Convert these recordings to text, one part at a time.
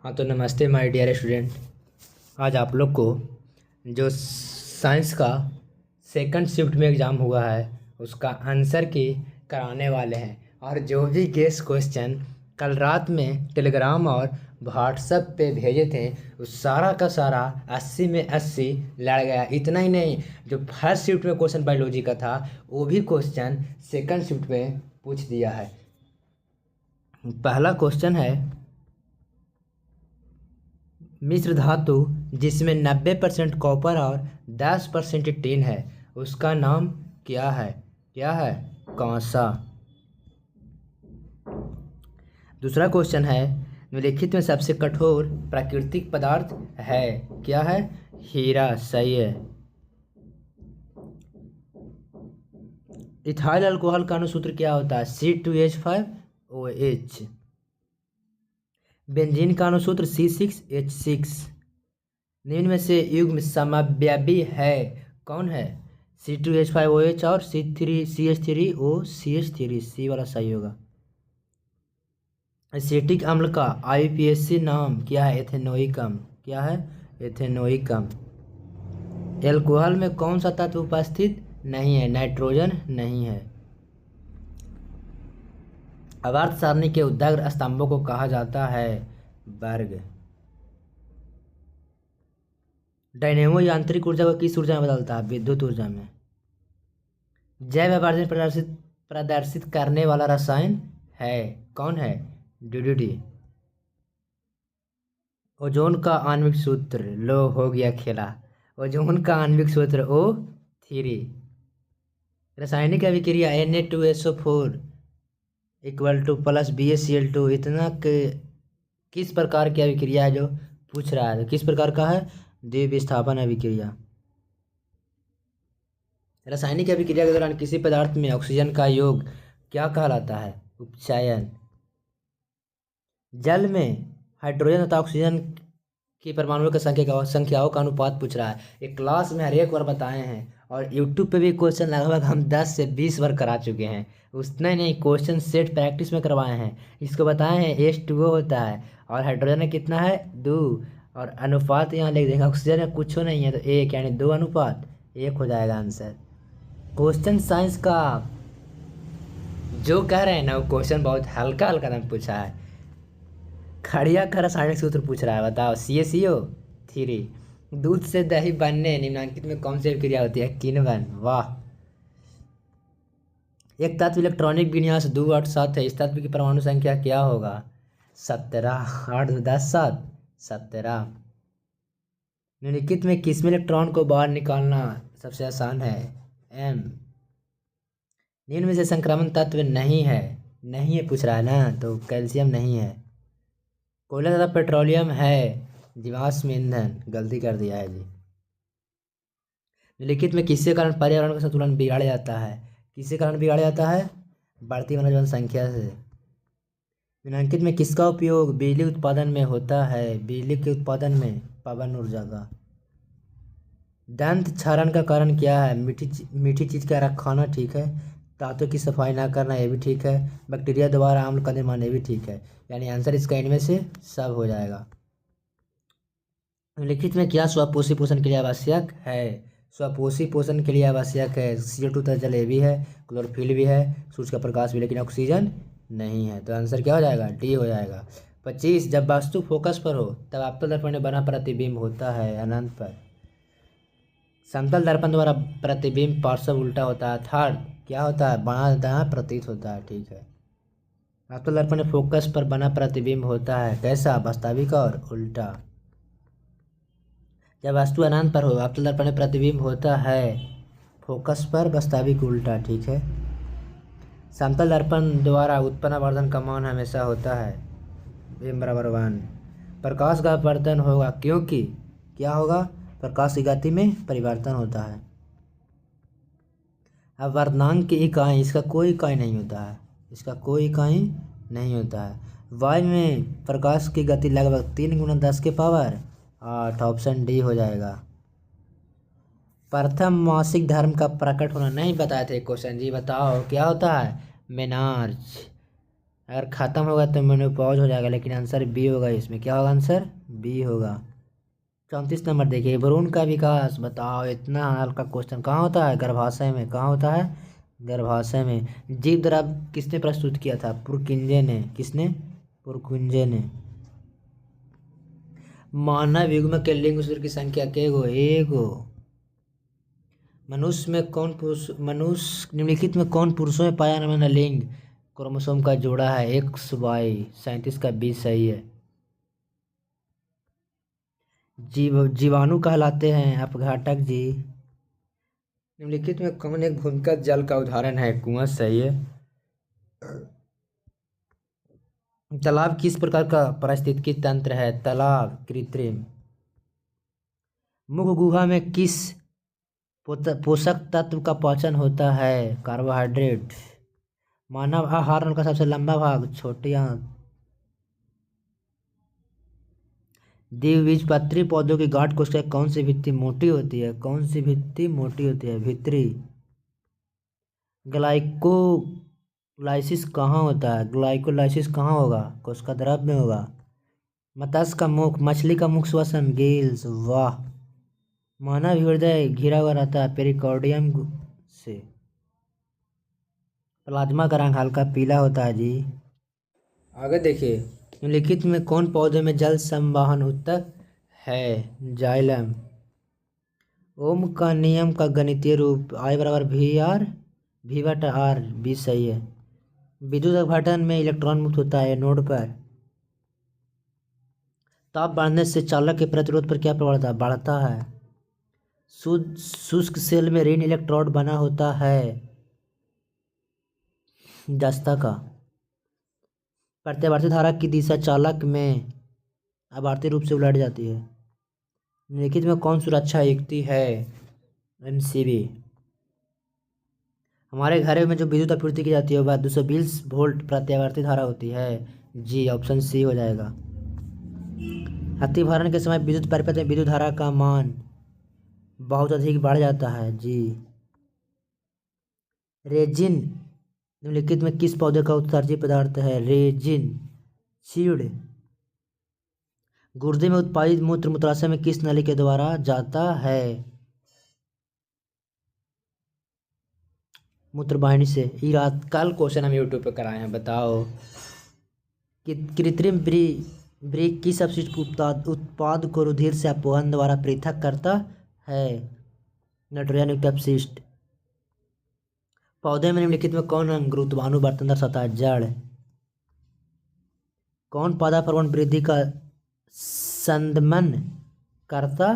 हाँ तो नमस्ते माय डियर स्टूडेंट। आज आप लोग को जो साइंस का सेकंड शिफ्ट में एग्ज़ाम हुआ है उसका आंसर की कराने वाले हैं। और जो भी गेस क्वेश्चन कल रात में टेलीग्राम और व्हाट्सएप पे भेजे थे उस सारा का सारा 80 में 80 लड़ गया। इतना ही नहीं, जो फर्स्ट शिफ्ट में क्वेश्चन बायोलॉजी का था वो भी क्वेश्चन सेकंड शिफ्ट में पूछ दिया है। पहला क्वेश्चन है, मिश्र धातु जिसमें 90% कॉपर और 10% टिन है उसका नाम क्या है? क्या है? कांसा। दूसरा क्वेश्चन है, निम्नलिखित में सबसे कठोर प्राकृतिक पदार्थ है? क्या है? हीरा। सही है। इथाइल अल्कोहल का अणुसूत्र क्या होता है? C2H5OH। बेंजीन का अणुसूत्र C6H6। निम्न में से युग्म समव्ययी है? कौन है? C2H5OH और C3CH3OCH3। सी वाला सही होगा। एसिटिक अम्ल का IUPAC नाम क्या है? एथेनोइक अम्ल। क्या है? एथेनोइक अम्ल। एल्कोहल में कौन सा तत्व उपस्थित नहीं है? नाइट्रोजन नहीं है। आवर्त सारणी के ऊर्ध्वाधर स्तंभों को कहा जाता है? वर्ग। डायनेमो यांत्रिक ऊर्जा को किस ऊर्जा में बदलता है? विद्युत ऊर्जा में। जैव अपराधन प्रदर्शित करने वाला रसायन है? कौन है? DDT। ओजोन का आणविक सूत्र, लो हो गया खेला। ओजोन का आणविक सूत्र O3। रासायनिक अभिक्रिया Na2SO4 equal two plus BaCl2 इतना किस प्रकार की अभिक्रिया है जो पूछ रहा है? तो किस प्रकार का है? द्विविस्थापन अभिक्रिया। रासायनिक अभिक्रिया के दौरान किसी पदार्थ में ऑक्सीजन का योग क्या कहलाता है? उपचयन। जल में हाइड्रोजन तथा ऑक्सीजन की परमाणुओं की संख्याओं का अनुपात पूछ रहा है। एक क्लास में हर एक बार बताए हैं और यूट्यूब पे भी क्वेश्चन लगभग हम 10 से 20 बार करा चुके हैं। उतना ही नहीं, क्वेश्चन सेट प्रैक्टिस में करवाए हैं। इसको बताए हैं H2O होता है और हाइड्रोजन में कितना है? 2। और अनुपात यहाँ लिख देंगे। ऑक्सीजन में कुछ नहीं है तो 1, यानी 2:1 हो जाएगा आंसर। क्वेश्चन साइंस का जो कह रहे हैं ना वो क्वेश्चन बहुत हल्का हल्का नाम पूछा है। खड़िया का रासायनिक सूत्र पूछ रहा है, बताओ। CaCO3। दूध से दही बनने निम्नलिखित में कौन सी अभिक्रिया होती है? किण्वन। वाह। एक तत्व इलेक्ट्रॉनिक विन्यास 2, 8, 7 है। इस तत्व की परमाणु संख्या क्या होगा? 17। 8, 10, 7, 17। निम्नलिखित में किसमें इलेक्ट्रॉन को बाहर निकालना सबसे आसान है? M। निम्न में से संक्रमण तत्व नहीं है? नहीं है पूछ रहा है ना, तो कैल्शियम नहीं है। कोयला तथा पेट्रोलियम है? जीवाश्म ईंधन। गलती कर दिया है जी। निम्नलिखित में किसके कारण पर्यावरण का संतुलन बिगाड़ा जाता है? किसके कारण बिगाड़ा जाता है? बढ़ती मानव जनसंख्या से। निम्नलिखित में किसका उपयोग बिजली उत्पादन में होता है? बिजली के उत्पादन में पवन ऊर्जा का। दंत क्षरण का कारण क्या है? मीठी चीज का खाना ठीक है। दांतों की सफाई ना करना ये भी ठीक है। बैक्टीरिया द्वारा आम्ल का निर्माण ये भी ठीक है। यानी आंसर इसका इनमें से सब हो जाएगा। निम्नलिखित में क्या स्वपोषी पोषण के लिए आवश्यक है? स्वपोषी पोषण के लिए आवश्यक है CO2 तथा जल ये भी है, क्लोरोफिल भी है, सूर्य का प्रकाश भी, लेकिन ऑक्सीजन नहीं है। तो आंसर क्या हो जाएगा? D हो जाएगा। 25, जब वस्तु फोकस पर हो तब अवतल दर्पण में बना प्रतिबिंब होता है अनंत पर। समतल दर्पण द्वारा प्रतिबिंब पार्श्व उल्टा होता है। थर्ड क्या होता है? बना दायां प्रतीत होता है। ठीक है। अवतल दर्पण में फोकस पर बना प्रतिबिंब होता है कैसा? वास्तविक और उल्टा। जब वस्तु अनंत पर हो अवतल दर्पण में प्रतिबिंब होता है फोकस पर, वास्तविक उल्टा। ठीक है। समतल दर्पण द्वारा उत्पन्न आवर्धन का मान हमेशा होता है m=1। प्रकाश का अपवर्तन होगा क्योंकि क्या होगा? प्रकाश की गति में परिवर्तन होता है। अपवर्तनांक की इकाई, इसका कोई इकाई नहीं होता है। इसका कोई इकाई नहीं होता है। वायु में प्रकाश की गति लगभग 3×10⁸ ऑप्शन D हो जाएगा। प्रथम मासिक धर्म का प्रकट होना नहीं बताए थे क्वेश्चन जी, बताओ क्या होता है? मेनार्च। अगर ख़त्म होगा तो मेनोपॉज हो जाएगा, लेकिन आंसर बी होगा। इसमें क्या होगा आंसर? बी होगा। 34 नंबर देखिए, भ्रूण का विकास बताओ। इतना हल्का क्वेश्चन कहाँ होता है? गर्भाशय में। कहाँ होता है? गर्भाशय में। जीव द्रव किसने प्रस्तुत किया था? पुरकिंजे ने। किसने? पुरकुंजे ने। मानव युग्म के लिंग सूत्र की संख्या केगो? एगो। मनुष्य निम्नलिखित में कौन पुरुषों में पाया जाने वाला लिंग क्रोमोसोम का जोड़ा है? XY। 37 का बी सही है। जीवाणु कहलाते हैं अपघातक जीव। निम्नलिखित में कौन एक भूमिगत जल का उदाहरण है? कुआं। सही है। तालाब किस प्रकार का पारिस्थितिकी तंत्र है? तालाब कृत्रिम। मुख गुहा में किस पोषक तत्व का पाचन होता है? कार्बोहाइड्रेट। मानव आहार नल का सबसे लंबा भाग? छोटी आंत। द्विबीजपत्री पौधों की गांठ कोशिका कौन सी भित्ति मोटी होती है? कौन सी भित्ति मोटी होती है? भीतरी। ग्लाइकोलाइसिस कहाँ होता है? ग्लाइकोलाइसिस कहाँ होगा? कोशिका द्रव में होगा। मत्स्य का मुख, मछली का मुख श्वसन? गिल्स। वाह। मानव हृदय घिरा हुआ रहता है पेरिकार्डियम से। प्लाज्मा का रंग हल्का पीला होता है जी। आगे देखिए, निम्नलिखित में कौन पौधे में जल संवहन ऊतक है? जाइलम। ओम का नियम का गणितीय रूप? I बराबर V/R। बी सही है। विद्युत अपघटन में इलेक्ट्रॉन मुक्त होता है नोड पर। ताप बढ़ने से चालक के प्रतिरोध पर क्या प्रभाव बढ़ता है? शुष्क सेल में ऋण इलेक्ट्रोड बना होता है जस्ता का। प्रत्यावर्ती धारा की दिशा चालक में आवर्ती रूप से उलट जाती है। निम्नलिखित में कौन सुरक्षा युक्ति है? MCB। हमारे घर में जो विद्युत आपूर्ति की जाती है वह 220 वोल्ट प्रत्यावर्ती धारा होती है। जी, ऑप्शन सी हो जाएगा। अतिभारण के समय विद्युत परिपथ में विद्युत धारा का मान बहुत अधिक बढ़ जाता है। जी। रेजिन निम्नलिखित में किस पौधे का उत्सर्जी पदार्थ है? Resin seed. गुर्दे में उत्पादित मूत्र मूत्राशय में किस नली के द्वारा जाता है? मूत्रवाहिनी से। ये रात कल क्वेश्चन हम यूट्यूब पे कराए हैं, बताओ कि कृत्रिम ब्रीक किस अपशिष्ट उत्पाद को रुधिर से अपवहन द्वारा पृथक करता है? नाइट्रोजन युक्त अपशिष्ट। पौधे में निम्नलिखित में कौन अंग गुरुत्वाणु बर्तन दर्शाता है? जड़। कौन पौधा पर्यावरण वृद्धि का संदमन करता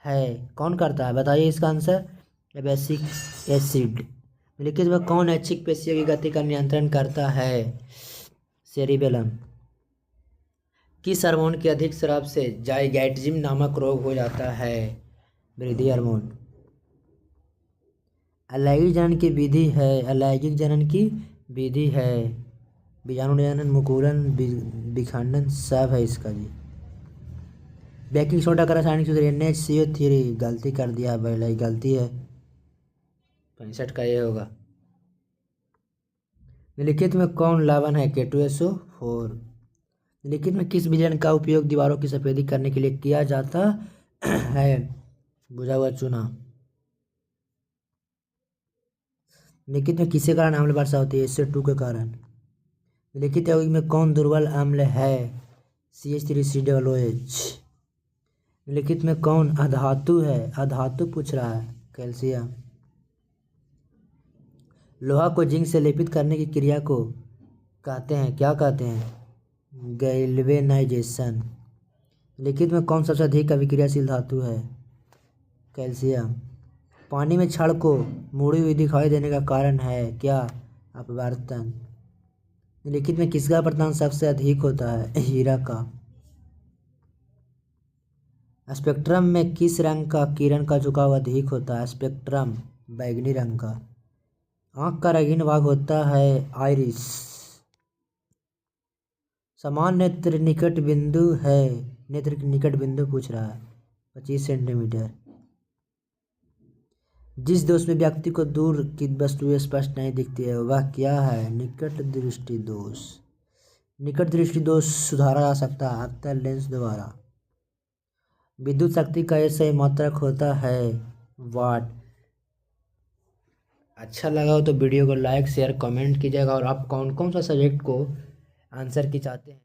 है? कौन करता है बताइए इसका आंसर? Abscisic acid. निम्नलिखित में कौन ऐच्छिक पेशियों की गति का नियंत्रण करता है? सेरिबेलम। किस हार्मोन के अधिक स्राव से जाइगैटिज्म नामक रोग हो जाता है? वृद्धि हार्मोन। अलैंगिक जनन की विधि है? अलैंगिक जनन की विधि है बीजाणु जनन, मुकुलन, विखंडन सब है इसका जी। बेकिंग सोडा का रासायनिक सूत्र NaCO3। गलती कर दिया भाई, गलती है। 65 का ये होगा। निम्नलिखित में कौन लवण है? K2SO4। निम्नलिखित में किस विलयन का उपयोग दीवारों की सफेदी करने के लिए किया जाता है? बुझा हुआ चूना। निम्नलिखित में किसके कारण अम्ल वर्षा होती है? SO2 के कारण। निम्नलिखित यौगिक में कौन दुर्बल अम्ल है? CH3COOH। निम्नलिखित में कौन अधातु है? अधातु पूछ रहा है। कैल्शियम। लोहा को जिंक से लेपित करने की क्रिया को कहते हैं? क्या कहते हैं? गैल्वेनाइजेशन। लिखित में कौन सबसे अधिक अभिक्रियाशील धातु है? कैल्शियम। पानी में छड़ को मुड़ी हुई दिखाई देने का कारण है क्या? अपवर्तन। लिखित में किसका अपवर्तन सबसे अधिक होता है? हीरा का। स्पेक्ट्रम में किस रंग का किरण का झुकाव अधिक होता है? स्पेक्ट्रम बैंगनी रंग का। आंख का रंगीन भाग होता है आइरिस। समान नेत्र निकट बिंदु है? नेत्र निकट बिंदु पूछ रहा है। 25 सेंटीमीटर। जिस दोष में व्यक्ति को दूर की वस्तुएं स्पष्ट नहीं दिखती है वह क्या है? निकट दृष्टि दोष। निकट दृष्टि दोष सुधारा जा सकता है अख्तर लेंस द्वारा। विद्युत शक्ति का ये सही मात्रक होता है वाट। अच्छा लगा हो तो वीडियो को लाइक शेयर कमेंट कीजिएगा, और आप कौन कौन सा सब्जेक्ट को आंसर की चाहते हैं।